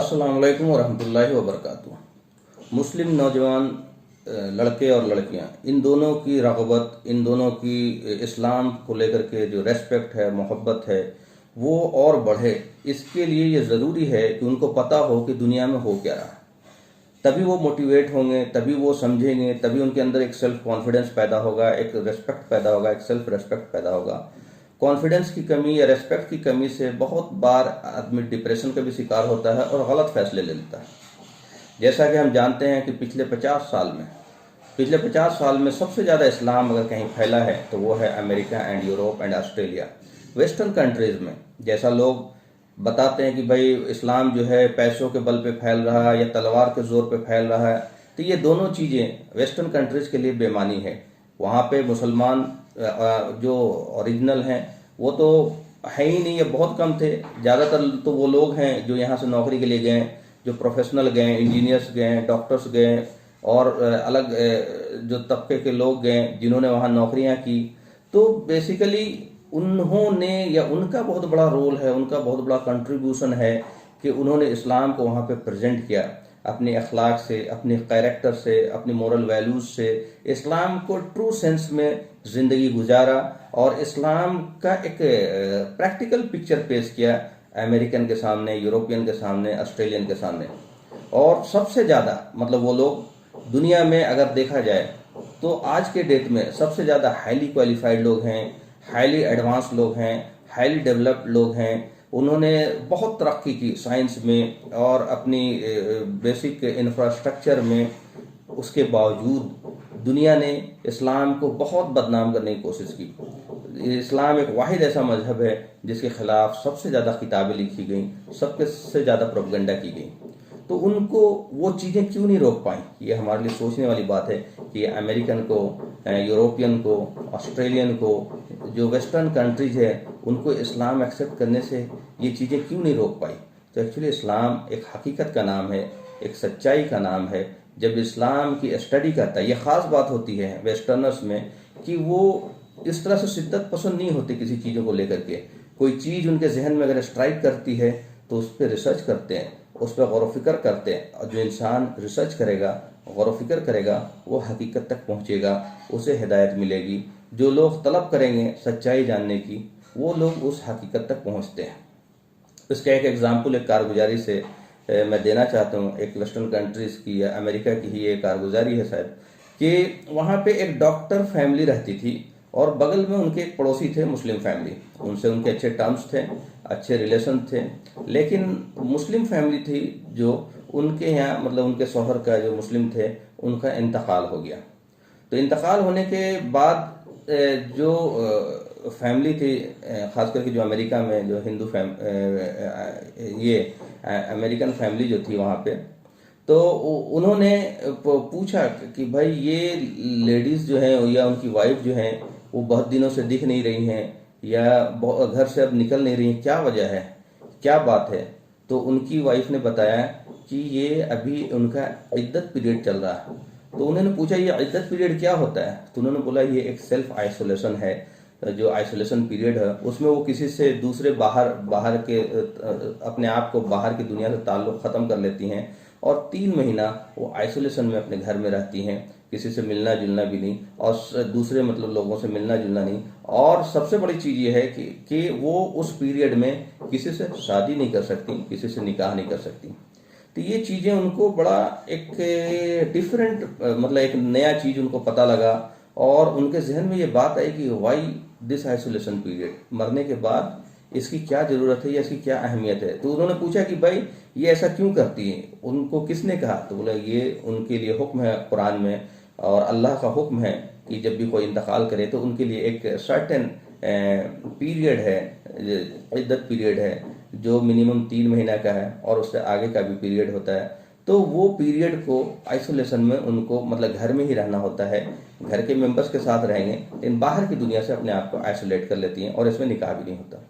अस्सलाम वालेकुम वरहमतुल्लाहि वबरकातुहू। मुस्लिम नौजवान लड़के और लड़कियां, इन दोनों की रग़बत, इन दोनों की इस्लाम को लेकर के जो रेस्पेक्ट है, मोहब्बत है, वो और बढ़े। इसके लिए ये ज़रूरी है कि उनको पता हो कि दुनिया में हो क्या रहा है। तभी वो मोटिवेट होंगे, तभी वो समझेंगे, तभी उनके अंदर एक सेल्फ कॉन्फिडेंस पैदा होगा, एक रेस्पेक्ट पैदा होगा, एक सेल्फ रेस्पेक्ट पैदा होगा। कॉन्फिडेंस की कमी या रेस्पेक्ट की कमी से बहुत बार आदमी डिप्रेशन का भी शिकार होता है और गलत फैसले ले लेता है। जैसा कि हम जानते हैं कि पिछले 50 साल में सबसे ज़्यादा इस्लाम अगर कहीं फैला है तो वो है America and Europe and Australia, western countries में। जैसा लोग बताते हैं कि भाई इस्लाम जो है पैसों के बल पे फैल रहा है या तलवार के ज़ोर पे फैल रहा है, तो ये दोनों चीज़ें वेस्टर्न कंट्रीज़ के लिए बेमानी है। वहाँ पे मुसलमान जो ओरिजिनल हैं वो तो है ही नहीं, या बहुत कम थे। ज़्यादातर तो वो लोग हैं जो यहाँ से नौकरी के लिए गए, जो प्रोफेशनल गए, इंजीनियर्स गए, डॉक्टर्स गए, और अलग जो तबके के लोग गए जिन्होंने वहाँ नौकरियाँ की। तो बेसिकली उन्होंने, या उनका बहुत बड़ा रोल है, उनका बहुत बड़ा कंट्रीब्यूशन है कि उन्होंने इस्लाम को वहाँ पे प्रेजेंट किया, अपने अखलाक से, अपने कैरेक्टर से, अपनी मोरल वैल्यूज़ से इस्लाम को ट्रू सेंस में ज़िंदगी गुजारा और इस्लाम का एक प्रैक्टिकल पिक्चर पेश किया अमेरिकन के सामने, यूरोपियन के सामने, ऑस्ट्रेलियन के सामने। और सबसे ज़्यादा मतलब वो लोग दुनिया में अगर देखा जाए तो आज के डेट में सबसे ज़्यादा हाईली क्वालिफाइड लोग हैं, हाईली एडवांस लोग हैं, हाईली डेवलप्ड लोग हैं। उन्होंने बहुत तरक्की की साइंस में और अपनी बेसिक इंफ्रास्ट्रक्चर में। उसके बावजूद दुनिया ने इस्लाम को बहुत बदनाम करने की कोशिश की। इस्लाम एक वाहिद ऐसा मजहब है जिसके खिलाफ सबसे ज़्यादा किताबें लिखी गई, सबसे ज़्यादा प्रोपेगेंडा की गई। तो उनको वो चीज़ें क्यों नहीं रोक पाई? ये हमारे लिए सोचने वाली बात है कि अमेरिकन को, यूरोपियन को, ऑस्ट्रेलियन को, जो वेस्टर्न कंट्रीज है, उनको इस्लाम एक्सेप्ट करने से ये चीज़ें क्यों नहीं रोक पाई। तो एक्चुअली इस्लाम एक हकीकत का नाम है, एक सच्चाई का नाम है। जब इस्लाम की स्टडी करता है, ये ख़ास बात होती है वेस्टर्नर्स में कि वो इस तरह से शिद्दत पसंद नहीं होती किसी चीज़ों को लेकर के। कोई चीज़ उनके जहन में अगर स्ट्राइक करती है तो उस पर रिसर्च करते हैं, उस पर गौर व फिक्र करते हैं, और जो इंसान रिसर्च करेगा, गौर व फिक्र करेगा, वो हकीकत तक पहुँचेगा, उसे हिदायत मिलेगी। जो लोग तलब करेंगे सच्चाई जानने की, वो लोग उस हकीकत तक पहुँचते हैं। इसका एक एग्जाम्पल एक कारगुजारी से मैं देना चाहता हूँ। एक वेस्टर्न कंट्रीज़ की या अमेरिका की ही एक कारगुजारी है शायद, कि वहाँ पे एक डॉक्टर फैमिली रहती थी और बगल में उनके एक पड़ोसी थे मुस्लिम फैमिली। उनसे उनके अच्छे टर्म्स थे, अच्छे रिलेशन थे। लेकिन मुस्लिम फैमिली थी जो उनके यहाँ, मतलब उनके शौहर का जो मुस्लिम थे, उनका इंतकाल हो गया। तो इंतकाल होने के बाद जो फैमिली थी, ख़ास करके जो अमेरिका में जो हिंदू ये अमेरिकन फैमिली जो थी वहाँ पे, तो उन्होंने पूछा कि भाई ये लेडीज़ जो हैं या उनकी वाइफ जो हैं वो बहुत दिनों से दिख नहीं रही हैं या घर से अब निकल नहीं रही हैं, क्या वजह है, क्या बात है। तो उनकी वाइफ ने बताया कि ये अभी उनका इद्दत पीरियड चल रहा है। तो उन्होंने पूछा ये इद्दत पीरियड क्या होता है? तो उन्होंने बोला ये एक सेल्फ आइसोलेशन है। जो आइसोलेशन पीरियड है उसमें वो किसी से दूसरे बाहर के अपने आप को बाहर की दुनिया से ताल्लुक़ ख़त्म कर लेती हैं और 3 महीना वो आइसोलेशन में अपने घर में रहती हैं, किसी से मिलना जुलना भी नहीं और दूसरे मतलब लोगों से मिलना जुलना नहीं। और सबसे बड़ी चीज़ ये है कि वो उस पीरियड में किसी से शादी नहीं कर सकती, किसी से निकाह नहीं कर सकती। तो ये चीज़ें उनको बड़ा एक डिफरेंट, मतलब एक नया चीज़ उनको पता लगा और उनके जहन में ये बात आई कि वाई दिस आइसोलेशन पीरियड, मरने के बाद इसकी क्या ज़रूरत है या इसकी क्या अहमियत है। तो उन्होंने पूछा कि भाई ये ऐसा क्यों करती है, उनको किसने कहा? तो बोला ये उनके लिए हुक्म है कुरान में, और अल्लाह का हुक्म है कि जब भी कोई इंतकाल करे तो उनके लिए एक सर्टेन पीरियड है, इद्दत पीरियड है, जो मिनिमम 3 महीना का है और उससे आगे का भी पीरियड होता है। तो वो पीरियड को आइसोलेशन में उनको, मतलब घर में ही रहना होता है, घर के मेंबर्स के साथ रहेंगे लेकिन बाहर की दुनिया से अपने आप को आइसोलेट कर लेती हैं और इसमें निकाह भी नहीं होता।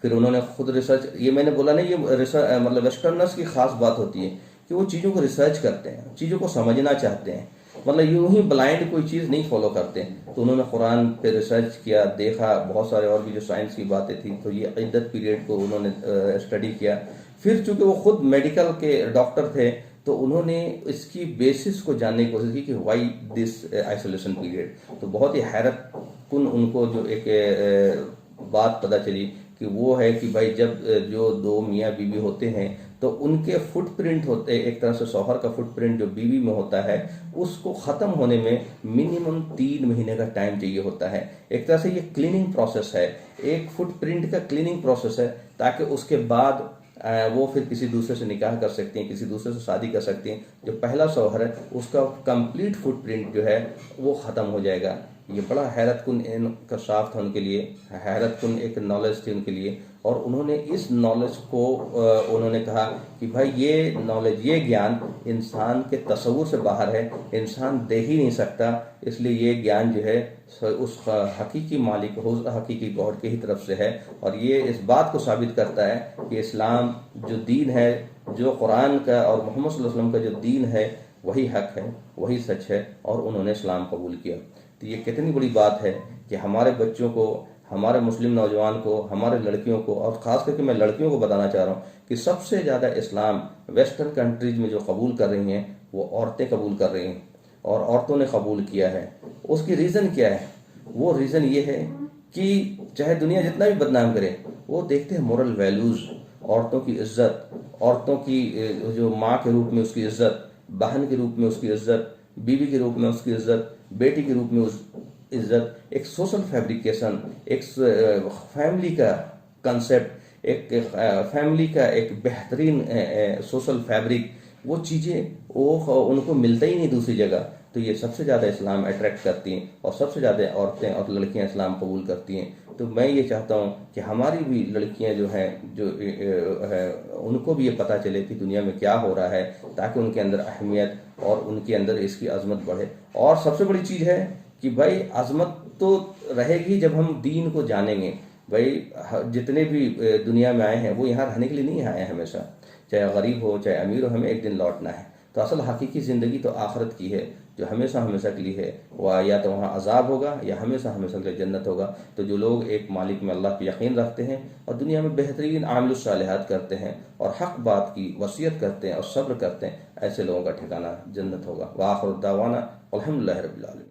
फिर उन्होंने खुद रिसर्च, ये मैंने बोला नहीं, ये रिसर्च मतलब वेस्टर्नर्स की खास बात होती है कि वो चीज़ों को रिसर्च करते हैं, चीज़ों को समझना चाहते हैं, मतलब यूं ही ब्लाइंड कोई चीज़ नहीं फॉलो करते। तो उन्होंने कुरान पे रिसर्च किया, देखा बहुत सारे और भी जो साइंस की बातें थी, तो ये इद्दत पीरियड को उन्होंने स्टडी किया। फिर चूंकि वो खुद मेडिकल के डॉक्टर थे, तो उन्होंने इसकी बेसिस को जानने की कोशिश की कि वाई दिस आइसोलेशन पीरियड। तो बहुत ही हैरत कुन उनको जो एक बात पता चली कि वो है कि भाई जब जो दो मियाँ बीवी होते हैं तो उनके फुटप्रिंट होते, एक तरह से शौहर का फुटप्रिंट जो बीवी में होता है उसको ख़त्म होने में मिनिमम 3 महीने का टाइम चाहिए होता है। एक तरह से ये क्लीनिंग प्रोसेस है, एक फुटप्रिंट का क्लीनिंग प्रोसेस है, ताकि उसके बाद वो फिर किसी दूसरे से निकाह कर सकती हैं, किसी दूसरे से शादी कर सकती हैं। जो पहला शौहर है उसका कंप्लीट फुटप्रिंट जो है वो ख़त्म हो जाएगा। ये बड़ा हैरत कुन इंकशाफ था उनके लिए, हैरत कुन एक नॉलेज थी उनके लिए। और उन्होंने इस नॉलेज को उन्होंने कहा कि भाई ये नॉलेज, ये ज्ञान इंसान के तसव्वुर से बाहर है, इंसान दे ही नहीं सकता। इसलिए ये ज्ञान जो है उस हकीकी मालिक, उस हकीकी गॉड की ही तरफ से है। और ये इस बात को साबित करता है कि इस्लाम जो दीन है, जो कुरान का और मोहम्मद सल्लल्लाहु अलैहि वसल्लम का जो दीन है वही हक है, वही सच है, और उन्होंने इस्लाम कबूल किया। तो ये कितनी बड़ी बात है कि हमारे बच्चों को, हमारे मुस्लिम नौजवान को, हमारे लड़कियों को, और ख़ास करके मैं लड़कियों को बताना चाह रहा हूँ कि सबसे ज़्यादा इस्लाम वेस्टर्न कंट्रीज में जो कबूल कर रही हैं वो औरतें कबूल कर रही हैं, और औरतों ने कबूल किया है। उसकी रीज़न क्या है? वो रीज़न ये है कि चाहे दुनिया जितना भी बदनाम करे, वो देखते हैं मोरल वैल्यूज़, औरतों की इज्जत, औरतों की जो माँ के रूप में उसकी इज्जत, बहन के रूप में उसकी इज्जत, बीवी के रूप में उसकी इज्जत, बेटी के रूप में उस इज्जत, एक सोशल फैब्रिकेशन, एक फैमिली का कंसेप्ट, एक फैमिली का एक बेहतरीन सोशल फैब्रिक, वो चीज़ें वो उनको मिलता ही नहीं दूसरी जगह। तो ये सबसे ज़्यादा इस्लाम अट्रैक्ट करती हैं, और सबसे ज़्यादा औरतें और लड़कियां इस्लाम कबूल करती हैं। तो मैं ये चाहता हूँ कि हमारी भी लड़कियां जो हैं, जो है, उनको भी ये पता चले कि दुनिया में क्या हो रहा है, ताकि उनके अंदर अहमियत और उनके अंदर इसकी अजमत बढ़े। और सबसे बड़ी चीज़ है कि भाई अजमत तो रहेगी जब हम दीन को जानेंगे। भाई जितने भी दुनिया में आए हैं वो यहाँ रहने के लिए नहीं आए हैं हमेशा, चाहे गरीब हो चाहे अमीर हो, हमें एक दिन लौटना है। तो असल हकीकी ज़िंदगी तो आखिरत की है, जो हमेशा हमेशा के लिए है। वह या तो वहाँ अजाब होगा या हमेशा हमेशा के लिए जन्नत होगा। तो जो लोग एक मालिक में, अल्लाह पे यकीन रखते हैं और दुनिया में बेहतरीन आमलुस सालिहात करते हैं और हक बात की वसीयत करते हैं और सब्र करते हैं, ऐसे लोगों का ठिकाना जन्नत होगा। व आखिर दावाना अल्हम्दुलिल्लाहि रब्बिल आलमीन।